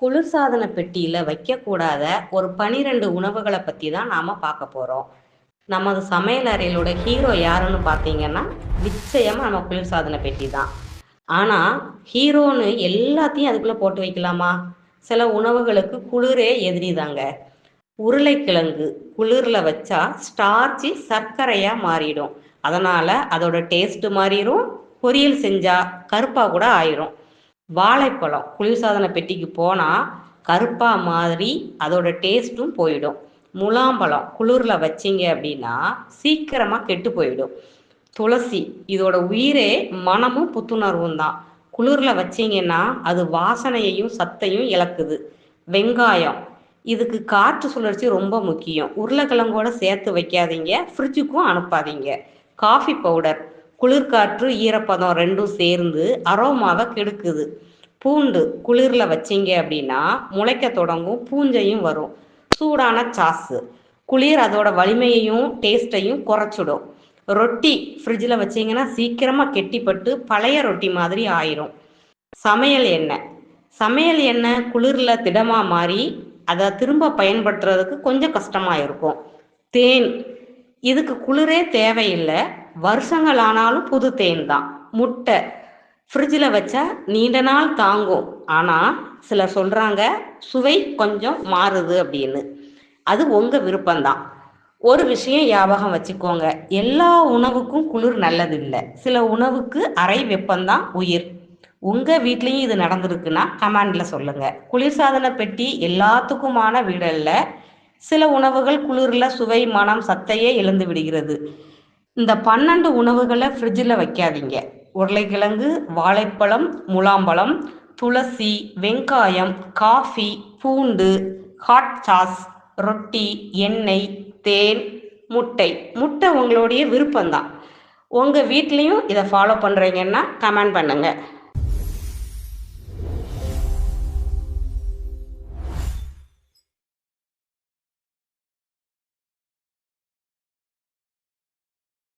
குளிர்சாதன பெட்டியில வைக்கக்கூடாத ஒரு 12 உணவுகளை பத்தி தான் நாம பார்க்க போறோம். நமது சமையல் அறையிலோட ஹீரோ யாருன்னு பார்த்தீங்கன்னா, நிச்சயமா நம்ம குளிர்சாதன பெட்டி தான். ஆனா, ஹீரோன்னு எல்லாத்தையும் அதுக்குள்ள போட்டு வைக்கலாமா? சில உணவுகளுக்கு குளிரே எதிரிதாங்க. உருளைக்கிழங்கு குளிர்ல வச்சா ஸ்டார்ச்சி சர்க்கரையா மாறிடும். அதனால அதோட டேஸ்ட் மாறிடும். பொரியல் செஞ்சா கருப்பா கூட ஆயிரும். வாழைப்பழம் குளிர்சாதன பெட்டிக்கு போனா கருப்பா மாதிரி அதோட டேஸ்ட்டும் போயிடும். முலாம்பழம் குளிர்ல வச்சீங்க அப்படின்னா சீக்கிரமா கெட்டு போயிடும். துளசி இதோட உயிரே மனமும் புத்துணர்வும் தான். குளிர்ல வச்சீங்கன்னா அது வாசனையையும் சத்தையும் இழக்குது. வெங்காயம் இதுக்கு காற்று சுழற்சி ரொம்ப முக்கியம். உருளைக்கிழங்கோட சேர்த்து வைக்காதீங்க, ஃப்ரிட்ஜுக்கும் அனுப்பாதீங்க. காஃபி பவுடர் குளிர்காற்று ஈரப்பதம் ரெண்டும் சேர்ந்து அரோமாவை கெடுக்குது. பூண்டு குளிர்ல வச்சீங்க அப்படின்னா முளைக்க தொடங்கும், பூஞ்சையும் வரும். சூடான சாஸு குளிர் அதோட வலிமையையும் டேஸ்ட்டையும் குறைச்சிடும். ரொட்டி ஃப்ரிட்ஜில் வச்சீங்கன்னா சீக்கிரமாக கெட்டிப்பட்டு பழைய ரொட்டி மாதிரி ஆயிரும். சமையல் எண்ணெய் சமையல் எண்ணெய் குளிரில் திடமாக மாறி அதை திரும்ப பயன்படுத்துறதுக்கு கொஞ்சம் கஷ்டமாக இருக்கும். தேன் இதுக்கு குளிரே தேவையில்லை, வருஷங்கள் ஆனாலும் புது தேன் தான். முட்டை ஃப்ரிட்ஜில் வச்சா நீண்ட நாள் தாங்கும், ஆனால் சிலர் சொல்கிறாங்க சுவை கொஞ்சம் மாறுது அப்படின்னு. அது உங்கள் விருப்பம்தான். ஒரு விஷயம் ஞாபகம் வச்சுக்கோங்க, எல்லா உணவுக்கும் குளிர் நல்லதில்லை. சில உணவுக்கு அறை வெப்பம்தான் உயிர். உங்கள் வீட்லேயும் இது நடந்திருக்குன்னா கமெண்டில் சொல்லுங்கள். குளிர்சாதன பெட்டி எல்லாத்துக்குமான வீடல்ல. சில உணவுகள் குளிரில் சுவை மனம் சத்தையே இழந்து விடுகிறது. இந்த 12 உணவுகளை ஃப்ரிட்ஜில் வைக்காதீங்க. உருளைக்கிழங்கு, வாழைப்பழம், முலாம்பழம், துளசி, வெங்காயம், காஃபி, பூண்டு, ஹாட் சாஸ், ரொட்டி, எண்ணெய், தேன், முட்டை. முட்டை உங்களுடைய விருப்பம்தான். உங்கள் வீட்லேயும் இதை ஃபாலோ பண்ணுறீங்கன்னா கமெண்ட் பண்ணுங்கள்.